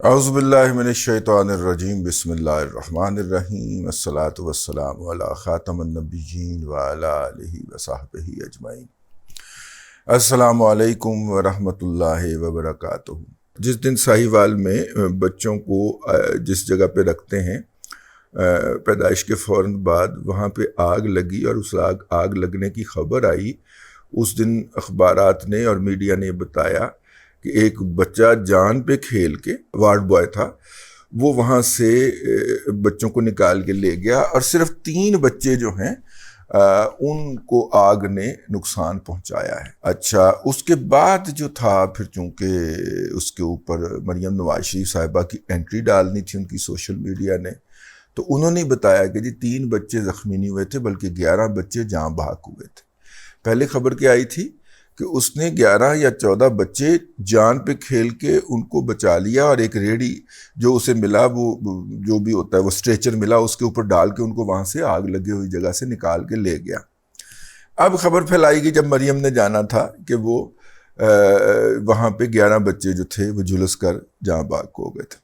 اعوذ باللہ من الشیطان الرجیم بسم اللہ الرحمن الرحیم الصلاۃ والسلام علی خاتم النبیین وعلی آلہ وصحبہ اجمعین۔ السلام علیکم ورحمۃ اللہ وبرکاتہ۔ جس دن ساہیوال میں بچوں کو جس جگہ پہ رکھتے ہیں پیدائش کے فوراً بعد وہاں پہ آگ لگی اور اس آگ لگنے کی خبر آئی، اس دن اخبارات نے اور میڈیا نے بتایا کہ ایک بچہ جان پہ کھیل کے، وارڈ بوائے تھا وہ، وہاں سے بچوں کو نکال کے لے گیا اور صرف 3 بچے جو ہیں ان کو آگ نے نقصان پہنچایا ہے۔ اچھا، اس کے بعد جو تھا پھر چونکہ اس کے اوپر مریم نواز شریف صاحبہ کی انٹری ڈالنی تھی ان کی سوشل میڈیا نے، تو انہوں نے بتایا کہ جی 3 بچے زخمی نہیں ہوئے تھے بلکہ 11 بچے جاں بحق ہوئے تھے۔ پہلے خبر کیا آئی تھی کہ اس نے 11 یا 14 بچے جان پہ کھیل کے ان کو بچا لیا، اور ایک ریڑھی جو اسے ملا، وہ جو بھی ہوتا ہے وہ اسٹریچر ملا، اس کے اوپر ڈال کے ان کو وہاں سے آگ لگی ہوئی جگہ سے نکال کے لے گیا۔ اب خبر پھیلائی گئی جب مریم نے جانا تھا کہ وہ وہاں پہ 11 بچے جو تھے وہ جھلس کر جاں بحق ہو گئے تھے۔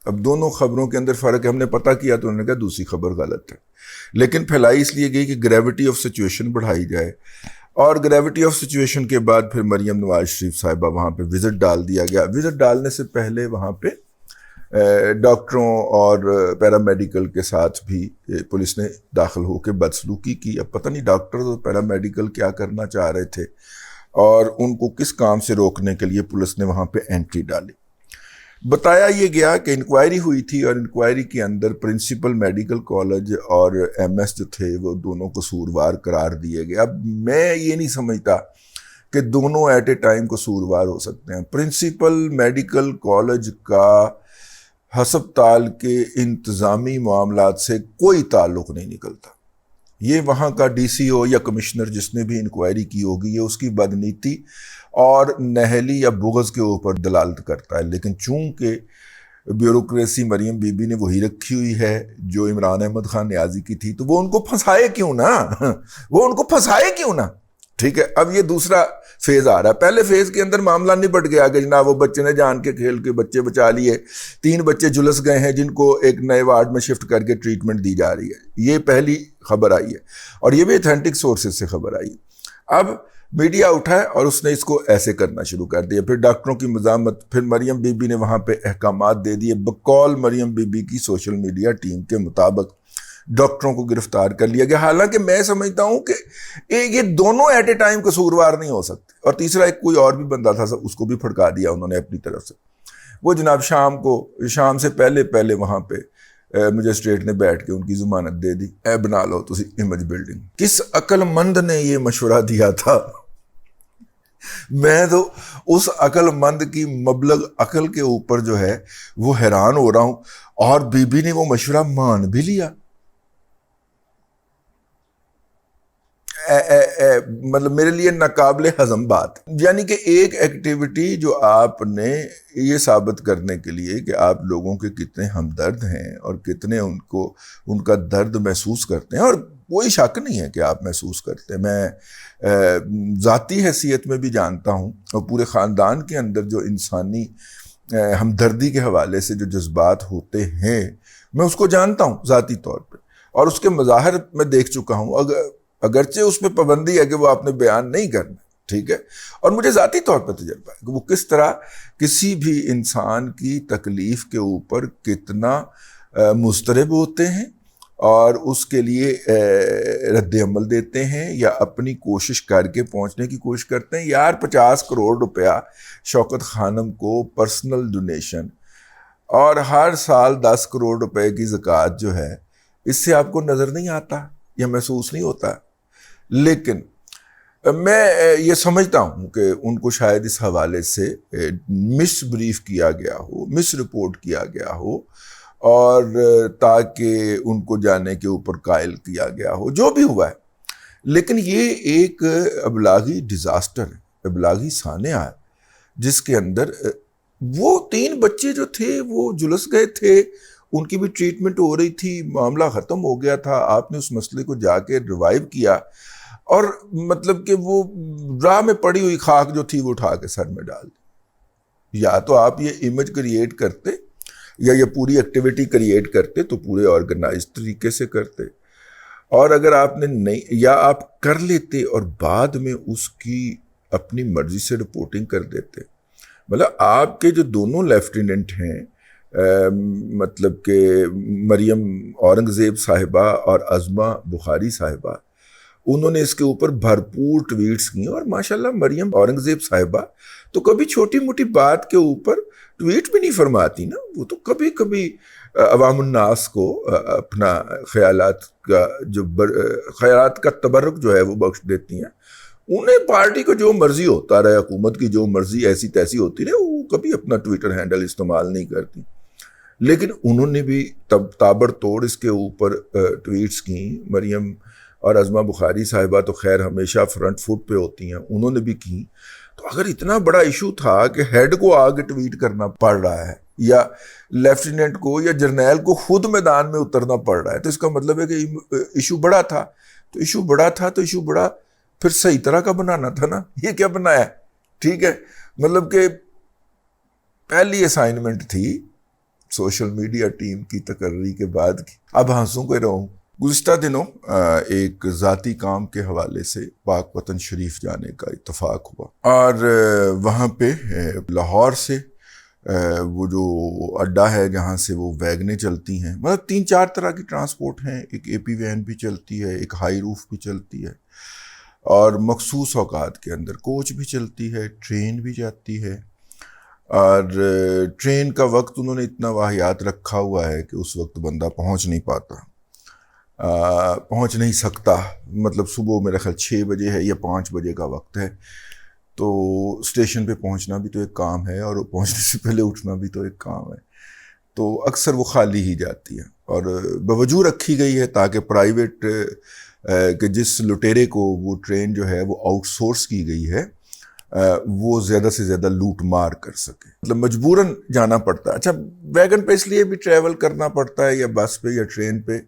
اب دونوں خبروں کے اندر فرق ہے، ہم نے پتہ کیا تو انہوں نے کہا دوسری خبر غلط ہے، لیکن پھیلائی اس لیے گئی کہ گریوٹی آف سچویشن بڑھائی جائے، اور گریوٹی آف سچویشن کے بعد پھر مریم نواز شریف صاحبہ وہاں پہ وزٹ ڈال دیا گیا۔ وزٹ ڈالنے سے پہلے وہاں پہ ڈاکٹروں اور پیرامیڈیکل کے ساتھ بھی پولیس نے داخل ہو کے بدسلوکی کی۔ اب پتہ نہیں ڈاکٹر اور پیرامیڈیکل کیا کرنا چاہ رہے تھے اور ان کو کس کام سے روکنے کے لیے پولیس نے وہاں پہ انٹری ڈالی۔ بتایا یہ گیا کہ انکوائری ہوئی تھی اور انکوائری کے اندر پرنسپل میڈیکل کالج اور ایم ایس جو تھے وہ دونوں قصوروار قرار دیے گئے۔ اب میں یہ نہیں سمجھتا کہ دونوں ایٹ اے ٹائم قصوروار ہو سکتے ہیں۔ پرنسپل میڈیکل کالج کا ہسپتال کے انتظامی معاملات سے کوئی تعلق نہیں نکلتا۔ یہ وہاں کا ڈی سی او یا کمشنر جس نے بھی انکوائری کی ہوگی، یہ اس کی بدنیتی اور نہلی یا بغض کے اوپر دلالت کرتا ہے، لیکن چونکہ بیوروکریسی مریم بی بی نے وہی رکھی ہوئی ہے جو عمران احمد خان نیازی کی تھی، تو وہ ان کو پھنسائے کیوں نہ، ٹھیک ہے۔ اب یہ دوسرا فیز آ رہا ہے۔ پہلے فیز کے اندر معاملہ نپٹ گیا کہ جناب وہ بچے نے جان کے کھیل کے بچے بچا لیے، 3 بچے جھلس گئے ہیں جن کو ایک نئے وارڈ میں شفٹ کر کے ٹریٹمنٹ دی جا رہی ہے۔ یہ پہلی خبر آئی ہے اور یہ بھی اتھینٹک سورسز سے خبر آئی ہے۔ اب میڈیا اٹھا ہے اور اس نے اس کو ایسے کرنا شروع کر دیا، پھر ڈاکٹروں کی مزاحمت، پھر مریم بی بی نے وہاں پہ احکامات دے دیے۔ بقول مریم بی بی کی سوشل میڈیا ٹیم کے مطابق ڈاکٹروں کو گرفتار کر لیا گیا، حالانکہ میں سمجھتا ہوں کہ یہ دونوں ایٹ اے ٹائم قصوروار نہیں ہو سکتے، اور تیسرا ایک کوئی اور بھی بندہ تھا، اس کو بھی پھڑکا دیا انہوں نے اپنی طرف سے۔ وہ جناب شام سے پہلے وہاں پہ مجسٹریٹ نے بیٹھ کے ان کی ضمانت دے دی، اے بنا لو تسی امیج بلڈنگ۔ کس عقل مند نے یہ مشورہ دیا تھا؟ میں تو اس عقل مند کی مبلغ عقل کے اوپر جو ہے وہ حیران ہو رہا ہوں، اور بی بی نے وہ مشورہ مان بھی لیا۔ مطلب میرے لیے ناقابل ہضم بات، یعنی کہ ایک ایکٹیویٹی جو آپ نے یہ ثابت کرنے کے لیے کہ آپ لوگوں کے کتنے ہمدرد ہیں اور کتنے ان کا درد محسوس کرتے ہیں، اور کوئی شک نہیں ہے کہ آپ محسوس کرتے ہیں، میں ذاتی حیثیت میں بھی جانتا ہوں، اور پورے خاندان کے اندر جو انسانی ہمدردی کے حوالے سے جو جذبات ہوتے ہیں میں اس کو جانتا ہوں ذاتی طور پہ، اور اس کے مظاہر میں دیکھ چکا ہوں، اگرچہ اس پہ پابندی ہے کہ وہ آپ نے بیان نہیں کرنا، ٹھیک ہے، اور مجھے ذاتی طور پہ تجربہ ہے کہ وہ کس طرح کسی بھی انسان کی تکلیف کے اوپر کتنا مضطرب ہوتے ہیں اور اس کے لیے رد عمل دیتے ہیں یا اپنی کوشش کر کے پہنچنے کی کوشش کرتے ہیں۔ یار 50 کروڑ روپیہ شوکت خانم کو پرسنل ڈونیشن، اور ہر سال 10 کروڑ روپے کی زکوٰۃ جو ہے، اس سے آپ کو نظر نہیں آتا یا محسوس نہیں ہوتا؟ لیکن میں یہ سمجھتا ہوں کہ ان کو شاید اس حوالے سے مس بریف کیا گیا ہو، مس رپورٹ کیا گیا ہو، اور تاکہ ان کو جانے کے اوپر قائل کیا گیا ہو، جو بھی ہوا ہے۔ لیکن یہ ایک ابلاغی ڈیزاسٹر ہے، ابلاغی سانحہ ہے، جس کے اندر وہ 3 بچے جو تھے وہ جھلس گئے تھے، ان کی بھی ٹریٹمنٹ ہو رہی تھی، معاملہ ختم ہو گیا تھا، آپ نے اس مسئلے کو جا کے ریوائیو کیا، اور مطلب کہ وہ راہ میں پڑی ہوئی خاک جو تھی وہ اٹھا کے سر میں ڈال دی۔ یا تو آپ یہ امیج کریٹ کرتے یا یہ پوری ایکٹیویٹی کریٹ کرتے تو پورے آرگنائز طریقے سے کرتے، اور اگر آپ نے نہیں، یا آپ کر لیتے اور بعد میں اس کی اپنی مرضی سے رپورٹنگ کر دیتے. مطلب آپ کے جو دونوں لیفٹیننٹ ہیں، مطلب کہ مریم اورنگزیب صاحبہ اور عظمہ بخاری صاحبہ، انہوں نے اس کے اوپر بھرپور ٹویٹس کی، اور ماشاءاللہ مریم اورنگزیب صاحبہ تو کبھی چھوٹی موٹی بات کے اوپر ٹویٹ بھی نہیں فرماتی نا، وہ تو کبھی کبھی عوام الناس کو اپنا خیالات کا تبرک جو ہے وہ بخش دیتی ہیں. انہیں پارٹی کو جو مرضی ہوتا رہے، حکومت کی جو مرضی ایسی تیسی ہوتی رہے، وہ کبھی اپنا ٹویٹر ہینڈل استعمال نہیں کرتی. لیکن انہوں نے بھی تابڑ توڑ اس کے اوپر ٹویٹس کی. مریم اور عظمہ بخاری صاحبہ تو خیر ہمیشہ فرنٹ فٹ پہ ہوتی ہیں، انہوں نے بھی کی. تو اگر اتنا بڑا ایشو تھا کہ ہیڈ کو آگے ٹویٹ کرنا پڑ رہا ہے، یا لیفٹیننٹ کو یا جرنیل کو خود میدان میں اترنا پڑ رہا ہے، تو اس کا مطلب ہے کہ ایشو بڑا تھا. تو ایشو بڑا پھر صحیح طرح کا بنانا تھا نا. یہ کیا بنایا؟ ٹھیک ہے، مطلب کہ پہلی اسائنمنٹ تھی سوشل میڈیا ٹیم کی تقرری کے بعد کی. اب ہنسوں کے رہوں. گزشتہ دنوں ایک ذاتی کام کے حوالے سے پاک وطن شریف جانے کا اتفاق ہوا، اور وہاں پہ لاہور سے وہ جو اڈا ہے جہاں سے وہ ویگنیں چلتی ہیں، مطلب 3-4 طرح کی ٹرانسپورٹ ہیں، ایک اے پی وین بھی چلتی ہے، ایک ہائی روف بھی چلتی ہے، اور مخصوص اوقات کے اندر کوچ بھی چلتی ہے، ٹرین بھی جاتی ہے. اور ٹرین کا وقت انہوں نے اتنا واہیات رکھا ہوا ہے کہ اس وقت بندہ پہنچ نہیں سکتا. مطلب صبح میرا خیال 6 بجے ہے یا 5 بجے کا وقت ہے، تو اسٹیشن پہ پہنچنا بھی تو ایک کام ہے، اور پہنچنے سے پہلے اٹھنا بھی تو ایک کام ہے. تو اکثر وہ خالی ہی جاتی ہے، اور بوجود رکھی گئی ہے تاکہ پرائیویٹ کہ جس لٹیرے کو وہ ٹرین جو ہے وہ آؤٹ سورس کی گئی ہے، وہ زیادہ سے زیادہ لوٹ مار کر سکے. مطلب مجبوراً جانا پڑتا ہے. اچھا، ویگن پہ اس لیے بھی ٹریول کرنا پڑتا ہے، یا بس پہ یا ٹرین پہ،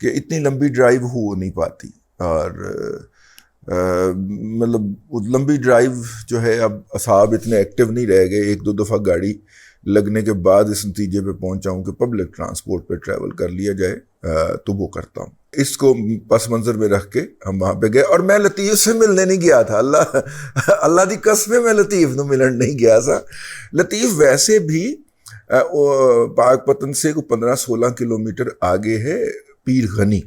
کہ اتنی لمبی ڈرائیو ہو نہیں پاتی. اور مطلب لمبی ڈرائیو جو ہے، اب اصحاب اتنے ایکٹیو نہیں رہ گئے. 1-2 دفعہ گاڑی لگنے کے بعد اس نتیجے پہ پہنچا ہوں کہ پبلک ٹرانسپورٹ پہ ٹریول کر لیا جائے، تو وہ کرتا ہوں. اس کو پس منظر میں رکھ کے ہم وہاں پہ گئے، اور میں لطیف سے ملنے نہیں گیا تھا. اللہ دی قسم میں لطیف نو ملن نہیں گیا تھا. لطیف ویسے بھی پاک پتن سے 15-16 کلومیٹر آگے ہے پیر غنی.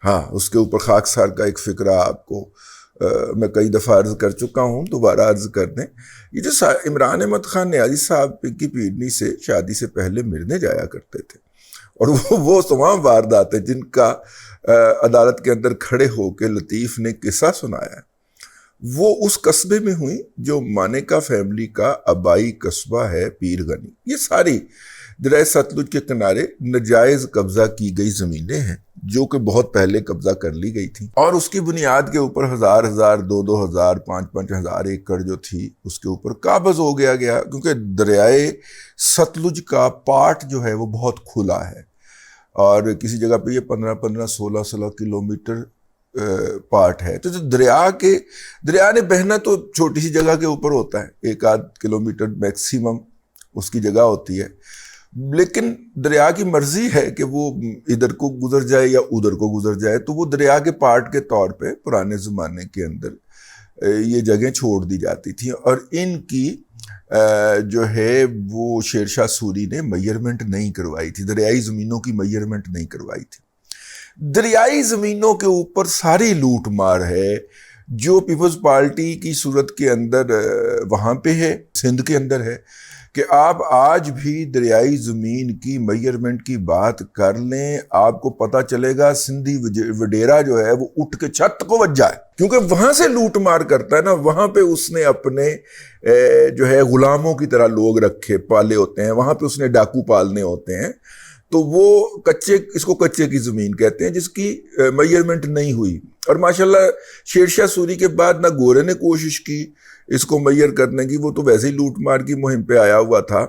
ہاں، اس کے اوپر خاکسار کا ایک فقرہ آپ کو میں کئی دفعہ عرض کر چکا ہوں، دوبارہ عرض کر دیں. یہ جو عمران احمد خان نیازی صاحب کی پیڑنی سے شادی سے پہلے ملنے جایا کرتے تھے، اور وہ تمام وارداتیں جن کا عدالت کے اندر کھڑے ہو کے لطیف نے قصہ سنایا، وہ اس قصبے میں ہوئی جو مانیکا فیملی کا آبائی قصبہ ہے پیر غنی. یہ ساری دریائے ستلج کے کنارے ناجائز قبضہ کی گئی زمینیں ہیں، جو کہ بہت پہلے قبضہ کر لی گئی تھی، اور اس کی بنیاد کے اوپر 1000 2 ہزار 5 ہزار ایکڑ جو تھی اس کے اوپر قابض ہو گیا، کیونکہ دریائے ستلج کا پارٹ جو ہے وہ بہت کھلا ہے، اور کسی جگہ پہ یہ 15-16 کلومیٹر پارٹ ہے. تو جو دریا نے بہنا تو چھوٹی سی جگہ کے اوپر ہوتا ہے، 1-8 کلومیٹر میکسیمم اس کی جگہ ہوتی ہے، لیکن دریا کی مرضی ہے کہ وہ ادھر کو گزر جائے یا ادھر کو گزر جائے. تو وہ دریا کے پارٹ کے طور پہ پرانے زمانے کے اندر یہ جگہیں چھوڑ دی جاتی تھیں، اور ان کی جو ہے وہ شیر شاہ سوری نے میئرمنٹ نہیں کروائی تھی، دریائی زمینوں کی میئرمنٹ نہیں کروائی تھی. دریائی زمینوں کے اوپر ساری لوٹ مار ہے جو پیپلز پارٹی کی صورت کے اندر وہاں پہ ہے، سندھ کے اندر ہے، کہ آپ آج بھی دریائی زمین کی میئرمنٹ کی بات کر لیں، آپ کو پتہ چلے گا سندھی وڈیرا جو ہے وہ اٹھ کے چھت کو وجہ ہے، کیونکہ وہاں سے لوٹ مار کرتا ہے نا. وہاں پہ اس نے اپنے جو ہے غلاموں کی طرح لوگ رکھے پالے ہوتے ہیں، وہاں پہ اس نے ڈاکو پالنے ہوتے ہیں. تو وہ اس کو کچے کی زمین کہتے ہیں، جس کی میئرمنٹ نہیں ہوئی. اور ماشاءاللہ شیر شاہ سوری کے بعد نہ گورے نے کوشش کی اس کو میئر کرنے کی، وہ تو ویسے ہی لوٹ مار کی مہم پہ آیا ہوا تھا،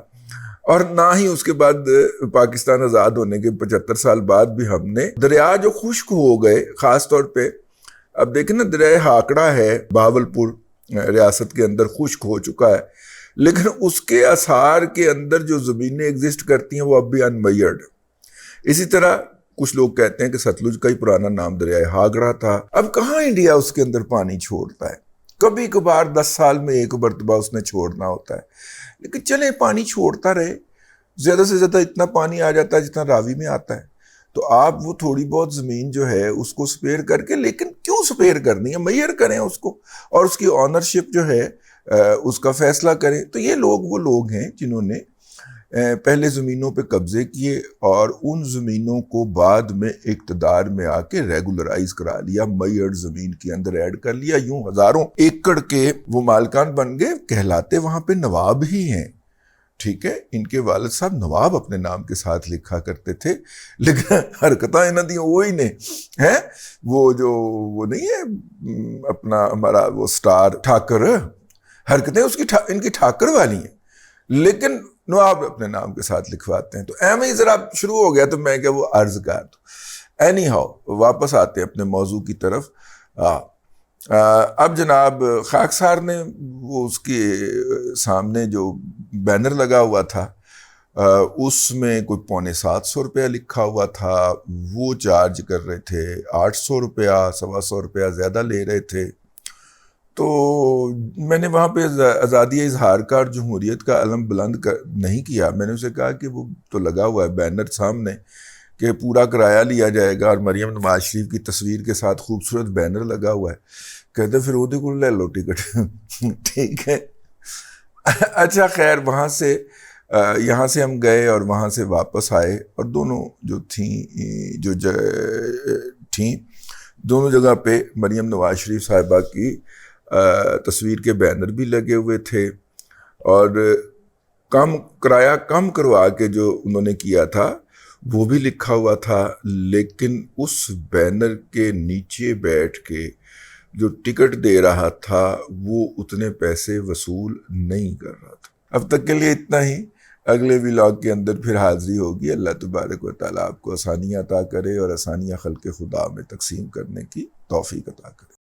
اور نہ ہی اس کے بعد پاکستان آزاد ہونے کے 75 سال بعد بھی ہم نے دریا جو خشک ہو گئے، خاص طور پہ اب دیکھیں نا، دریائے ہاکڑا ہے بہاولپور ریاست کے اندر خشک ہو چکا ہے، لیکن اس کے آثار کے اندر جو زمینیں ایگزسٹ کرتی ہیں وہ اب بھی انمیئرڈ. اسی طرح کچھ لوگ کہتے ہیں کہ ستلج کا ہی پرانا نام دریائے ہاگرا تھا. اب کہاں انڈیا اس کے اندر پانی چھوڑتا ہے؟ کبھی کبھار 10 سال میں ایک مرتبہ اس نے چھوڑنا ہوتا ہے. لیکن چلیں پانی چھوڑتا رہے، زیادہ سے زیادہ اتنا پانی آ جاتا ہے جتنا راوی میں آتا ہے. تو آپ وہ تھوڑی بہت زمین جو ہے اس کو سپیئر کر کے، لیکن کیوں سپیئر کرنی ہے، میئر کریں اس کو، اور اس کی آنرشپ جو ہے اس کا فیصلہ کریں. تو یہ لوگ وہ لوگ ہیں جنہوں نے پہلے زمینوں پہ قبضے کیے اور ان زمینوں کو بعد میں اقتدار میں آ کے ریگولرائز کرا لیا، میئرڈ زمین کے اندر ایڈ کر لیا. یوں ہزاروں ایکڑ کے وہ مالکان بن گئے. کہلاتے وہاں پہ نواب ہی ہیں، ٹھیک ہے. ان کے والد صاحب نواب اپنے نام کے ساتھ لکھا کرتے تھے، لیکن حرکتیں انہوں دی وہی نے ہیں. وہ جو وہ نہیں ہے اپنا ہمارا وہ سٹار ٹھاکر، حرکتیں اس کی ان کی ٹھاکر والی ہیں، لیکن نواب اپنے نام کے ساتھ لکھواتے ہیں. تو ایم ہی ذرا شروع ہو گیا تو میں کہ وہ عرض کر دوں. اینی ہاؤ واپس آتے ہیں اپنے موضوع کی طرف. اب جناب خاکسار نے وہ اس کے سامنے جو بینر لگا ہوا تھا اس میں کوئی 750 روپیہ لکھا ہوا تھا، وہ چارج کر رہے تھے 800 روپیہ، 125 روپیہ زیادہ لے رہے تھے. تو میں نے وہاں پہ آزادی اظہار کا اور جمہوریت کا علم بلند نہیں کیا. میں نے اسے کہا کہ وہ تو لگا ہوا ہے بینر سامنے کہ پورا کرایہ لیا جائے گا اور مریم نواز شریف کی تصویر کے ساتھ خوبصورت بینر لگا ہوا ہے. کہتے پھر وہ کو لے لو ٹکٹ. ٹھیک ہے. اچھا خیر، وہاں سے یہاں سے ہم گئے اور وہاں سے واپس آئے، اور دونوں جو تھیں دونوں جگہ پہ مریم نواز شریف صاحبہ کی تصویر کے بینر بھی لگے ہوئے تھے، اور کرایہ کم کروا کے جو انہوں نے کیا تھا وہ بھی لکھا ہوا تھا. لیکن اس بینر کے نیچے بیٹھ کے جو ٹکٹ دے رہا تھا وہ اتنے پیسے وصول نہیں کر رہا تھا. اب تک کے لیے اتنا ہی. اگلے ولاگ کے اندر پھر حاضری ہوگی. اللہ تبارک و تعالیٰ آپ کو آسانیاں عطا کرے اور آسانیاں خلق خدا میں تقسیم کرنے کی توفیق عطا کرے.